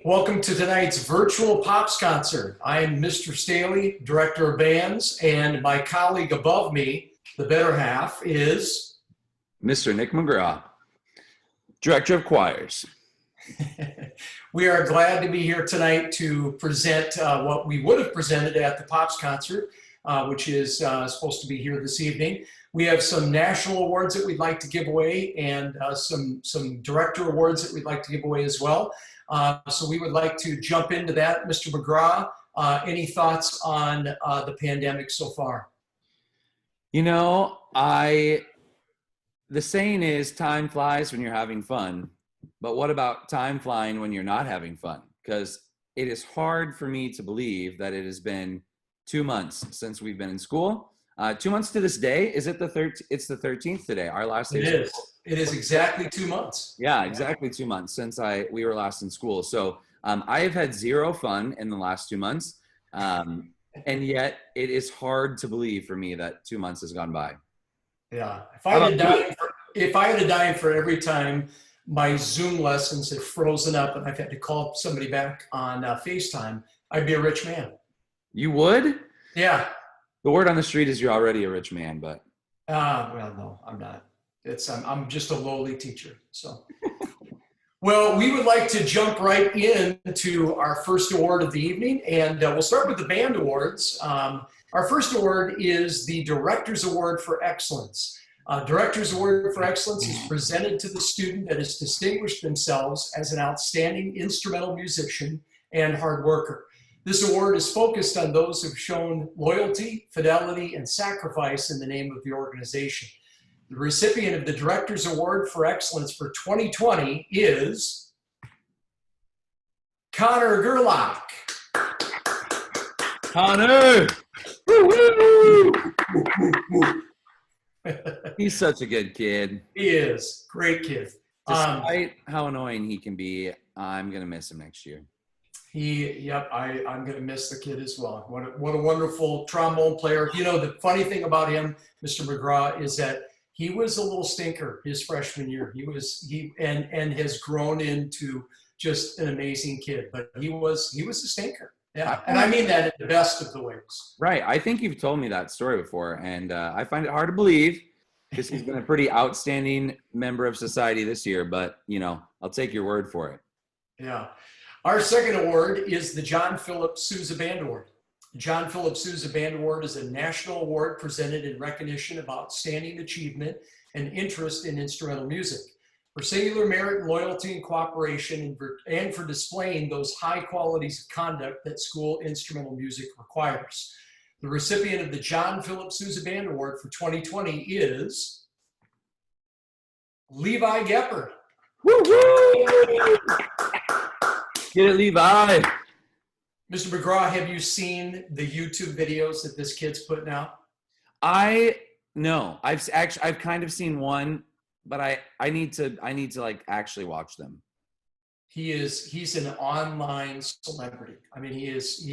Welcome to tonight's virtual Pops concert. I am Mr. Staley, Director of Bands, and my colleague above me, the better half, is Mr. Nick McGraw, Director of Choirs. We are glad to be here tonight to present what we would have presented at the Pops concert, which is supposed to be here this evening. We have some national awards that we'd like to give away and some director awards that we'd like to give away as well. So we would like to jump into that. Mr. McGraw, any thoughts on the pandemic so far? You know, the saying is time flies when you're having fun, but what about time flying when you're not having fun? Because it is hard for me to believe that it has been 2 months since we've been in school. 2 months to this day. Is it it's the 13th today, our last day? It is exactly 2 months. Yeah, exactly 2 months since we were last in school. So I have had zero fun in the last 2 months. And yet it is hard to believe for me that 2 months has gone by. Yeah. If I had to dime for every time my Zoom lessons have frozen up and I've had to call somebody back on FaceTime, I'd be a rich man. You would? Yeah. The word on the street is you're already a rich man, but. Well, no, I'm not. I'm just a lowly teacher. So, well, we would like to jump right into our first award of the evening, and we'll start with the band awards. Our first award is the Director's Award for Excellence. Director's Award for Excellence is presented to the student that has distinguished themselves as an outstanding instrumental musician and hard worker. This award is focused on those who've shown loyalty, fidelity, and sacrifice in the name of the organization. The recipient of the Director's Award for Excellence for 2020 is Connor Gerlach. Connor! He's such a good kid. He is. Great kid. Despite how annoying he can be, I'm going to miss him next year. I'm going to miss the kid as well. What a wonderful trombone player. You know, the funny thing about him, Mr. McGraw, is that he was a little stinker his freshman year. He has grown into just an amazing kid, but he was a stinker. Yeah, and I mean that in the best of the ways. Right. I think you've told me that story before, and I find it hard to believe because he's been a pretty outstanding member of society this year, but, you know, I'll take your word for it. Yeah. Our second award is the John Philip Sousa Band Award. The John Philip Sousa Band Award is a national award presented in recognition of outstanding achievement and interest in instrumental music, for singular merit, loyalty, and cooperation, and for displaying those high qualities of conduct that school instrumental music requires. The recipient of the John Philip Sousa Band Award for 2020 is Levi Gepper. Woo-hoo! Get it, Levi. Mr. McGraw, have you seen the YouTube videos that this kid's putting out? No. I've kind of seen one, but I need to like actually watch them. He's an online celebrity. I mean, he's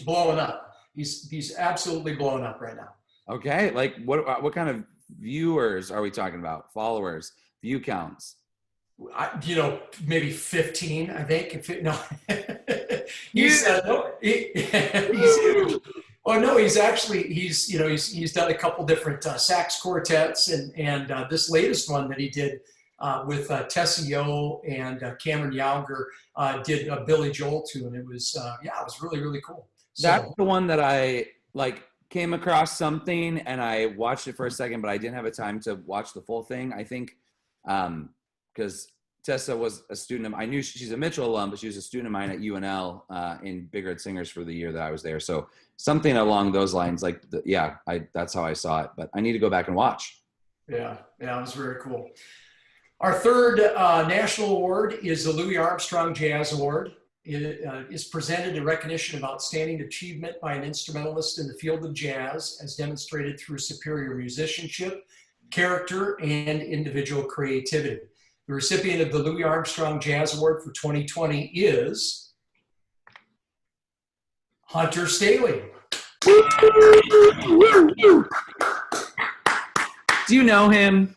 blowing up. He's absolutely blowing up right now. Okay, like what kind of viewers are we talking about? Followers, view counts? Maybe 15, I think. No, he's done a couple different sax quartets, and this latest one that he did with Tessio and Cameron Yauger did a Billy Joel tune. It was really, really cool. That's the one that I came across something and I watched it for a second, but I didn't have a time to watch the full thing. I think because Tessa was a student I knew she's a Mitchell alum, but she was a student of mine at UNL in Big Red Singers for the year that I was there. So something along those lines, that's how I saw it, but I need to go back and watch. Yeah, it was very cool. Our third national award is the Louis Armstrong Jazz Award. It is presented in recognition of outstanding achievement by an instrumentalist in the field of jazz, as demonstrated through superior musicianship, character, and individual creativity. The recipient of the Louis Armstrong Jazz Award for 2020 is Hunter Staley. Do you know him?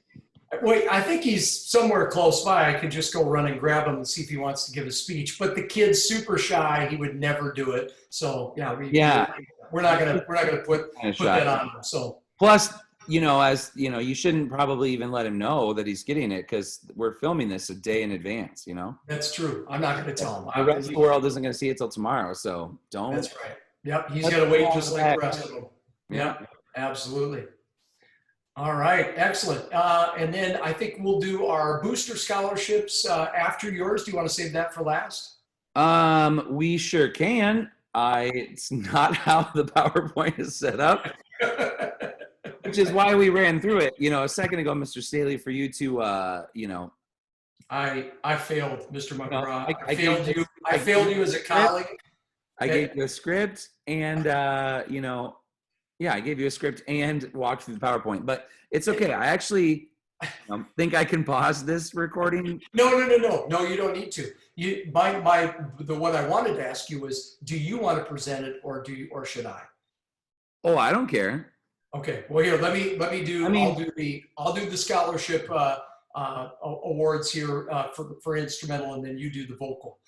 Wait, I think he's somewhere close by. I could just go run and grab him and see if he wants to give a speech. But the kid's super shy. He would never do it. So yeah, Yeah, we're not gonna put kind of that shy. on him. So Plus, as you know, you shouldn't probably even let him know that he's getting it because we're filming this a day in advance. that's true. I'm not gonna tell The him. rest of the world isn't going to see it till tomorrow, so don't. That's right. Yep, he's Let's got to wait go just like back. the rest of them. Yeah. Yep, absolutely. All right, excellent. And then I think we'll do our booster scholarships after yours. Do you want to save that for last? We sure can. It's not how the PowerPoint is set up, which is why we ran through it. A second ago, Mr. Staley, for you to, I failed, Mr. McGraw. I failed you. I failed you as a colleague. I gave you a script, and yeah, I gave you a script and walked through the PowerPoint. But it's okay. I actually think I can pause this recording. No, you don't need to. What I wanted to ask you was, do you want to present it or should I? Oh, I don't care. Okay. Well, here, let me do. I'll do the scholarship awards here for instrumental, and then you do the vocal.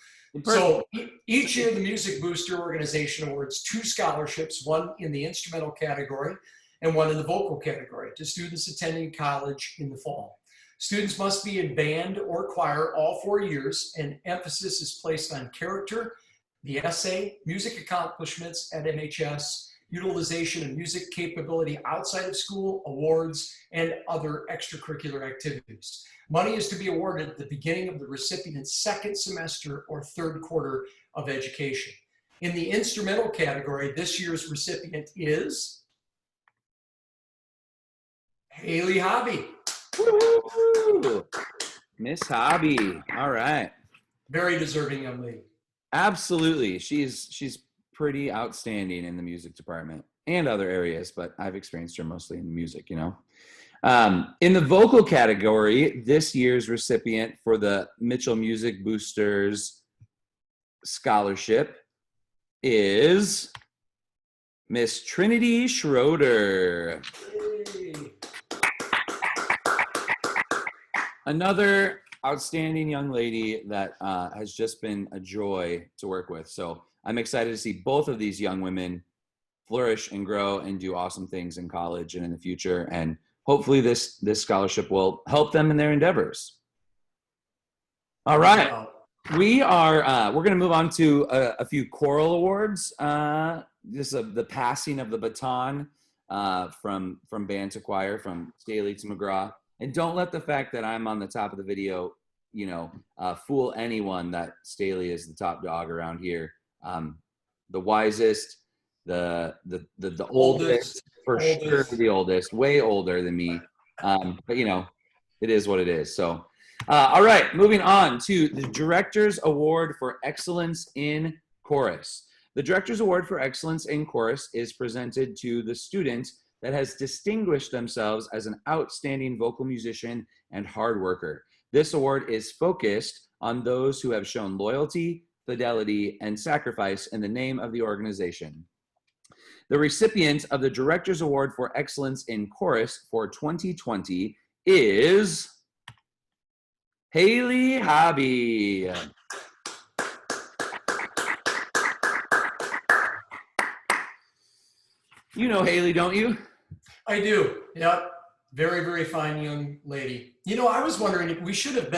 Perfect. So each year, the Music Booster organization awards 2 scholarships, one in the instrumental category and one in the vocal category, to students attending college in the fall. Students must be in band or choir all 4 years, and emphasis is placed on character, the essay, music accomplishments at MHS, utilization of music capability outside of school, awards, and other extracurricular activities. Money is to be awarded at the beginning of the recipient's second semester or third quarter of education. In the instrumental category, this year's recipient is Haley Hobby. Woo-hoo! Miss Hobby. All right. Very deserving young lady. Absolutely. She's pretty outstanding in the music department and other areas, but I've experienced her mostly in music, In the vocal category, this year's recipient for the Mitchell Music Boosters scholarship is Miss Trinity Schroeder. Yay. Another outstanding young lady that has just been a joy to work with. So I'm excited to see both of these young women flourish and grow and do awesome things in college and in the future. And hopefully this scholarship will help them in their endeavors. All right. We're going to move on to a few choral awards. This is the passing of the baton from band to choir, from Staley to McGraw. And don't let the fact that I'm on the top of the video, fool anyone that Staley is the top dog around here. The wisest, the oldest, for sure the oldest, way older than me. But it is what it is. So, all right, moving on to the Director's Award for Excellence in Chorus. The Director's Award for Excellence in Chorus is presented to the student that has distinguished themselves as an outstanding vocal musician and hard worker. This award is focused on those who have shown loyalty, fidelity, and sacrifice in the name of the organization. The recipient of the Director's Award for Excellence in Chorus for 2020 is Haley Hobby. You know Haley, don't you? I do. Yep. Very, very fine young lady. I was wondering if we should have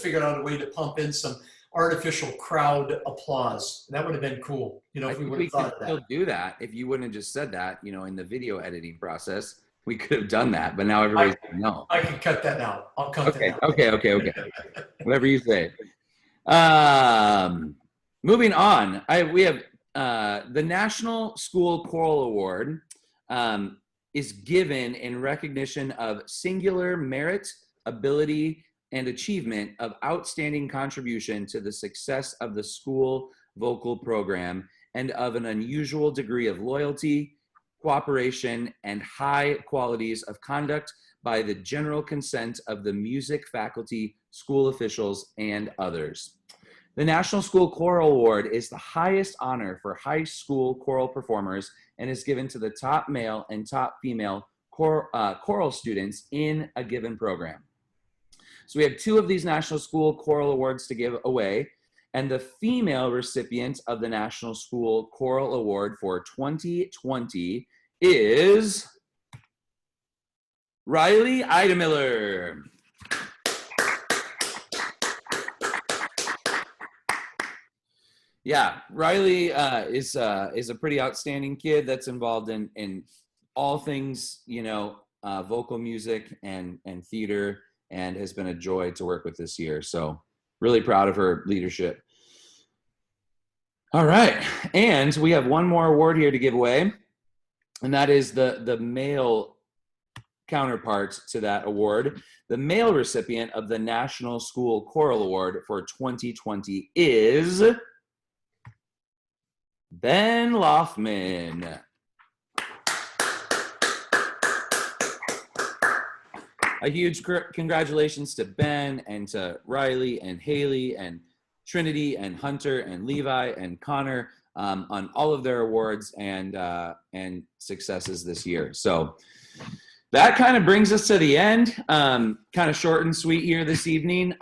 figured out a way to pump in some artificial crowd applause. That would have been cool. If we would have thought of that. Still do that if you wouldn't have just said that, in the video editing process. We could have done that, but now everybody's saying no. I can cut that out. I'll cut that out. Okay. Whatever you say. Moving on, we have the National School Choral Award is given in recognition of singular merit, ability, and achievement of outstanding contribution to the success of the school vocal program and of an unusual degree of loyalty, cooperation, and high qualities of conduct by the general consent of the music faculty, school officials, and others. The National School Choral Award is the highest honor for high school choral performers and is given to the top male and top female choral students in a given program. So we have 2 of these National School Choral Awards to give away, and the female recipient of the National School Choral Award for 2020 is Riley Idemiller. Yeah, Riley is a pretty outstanding kid that's involved in all things, vocal music and theater, and has been a joy to work with this year. So really proud of her leadership. All right, and we have one more award here to give away, and that is the male counterpart to that award. The male recipient of the National School Choral Award for 2020 is Ben Loffman. A huge congratulations to Ben and to Riley and Haley and Trinity and Hunter and Levi and Connor on all of their awards and successes this year. So that kind of brings us to the end. Kind of short and sweet here this evening.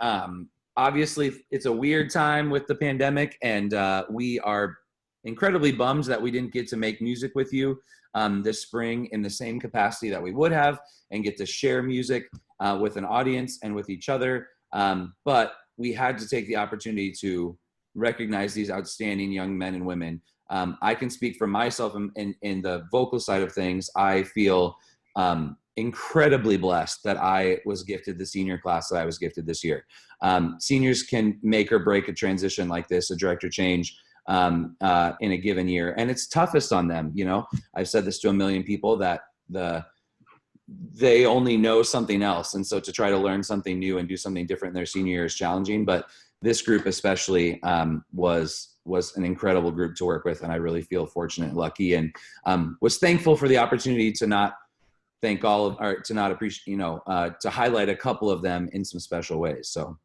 Obviously, it's a weird time with the pandemic, and we are incredibly bummed that we didn't get to make music with you this spring in the same capacity that we would have and get to share music with an audience and with each other. But we had to take the opportunity to recognize these outstanding young men and women. I can speak for myself in the vocal side of things. I feel incredibly blessed that I was gifted the senior class that I was gifted this year. Seniors can make or break a transition like this, a director change, in a given year, and it's toughest on them. I've said this to a million people that they only know something else, and so to try to learn something new and do something different in their senior year is challenging. But this group especially was an incredible group to work with, and I really feel fortunate and lucky, and was thankful for the opportunity to not thank all of, or to not appreciate, to highlight a couple of them in some special ways. So.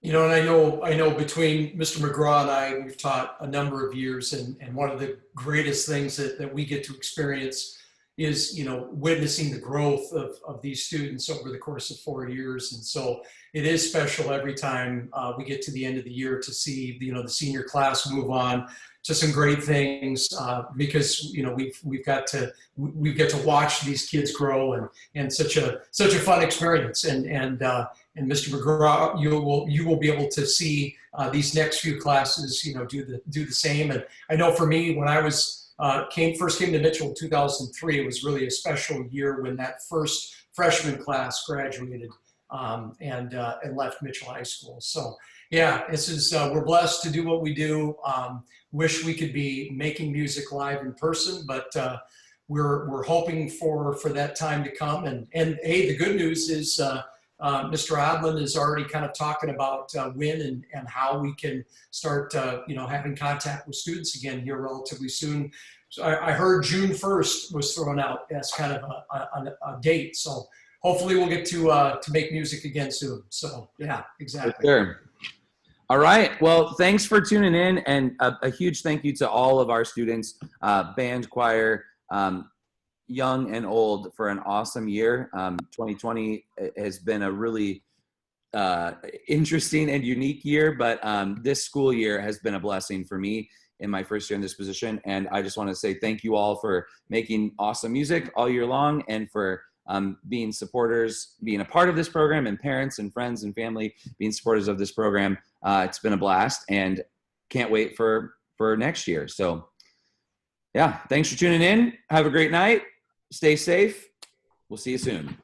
And I know between Mr. McGraw and I, we've taught a number of years, and one of the greatest things that we get to experience is, witnessing the growth of these students over the course of 4 years. And so it is special every time we get to the end of the year to see, the senior class move on to some great things, because, we get to watch these kids grow, and such a fun experience. And Mr. McGraw, you will be able to see these next few classes, do the same. And I know for me, when I was first came to Mitchell in 2003, it was really a special year when that first freshman class graduated and left Mitchell High School. So yeah, we're blessed to do what we do. Wish we could be making music live in person, but we're hoping for that time to come. And hey, the good news is Mr. Odland is already kind of talking about when and how we can start, having contact with students again here relatively soon. So I heard June 1st was thrown out as kind of a date. So hopefully we'll get to make music again soon. So yeah, exactly. Sure. All right. Well, thanks for tuning in, and a huge thank you to all of our students, band, choir, young and old, for an awesome year. 2020 has been a really interesting and unique year, but this school year has been a blessing for me in my first year in this position. And I just want to say thank you all for making awesome music all year long, and for being supporters, being a part of this program, and parents and friends and family being supporters of this program. It's been a blast, and can't wait for next year. So yeah, thanks for tuning in. Have a great night. Stay safe. We'll see you soon.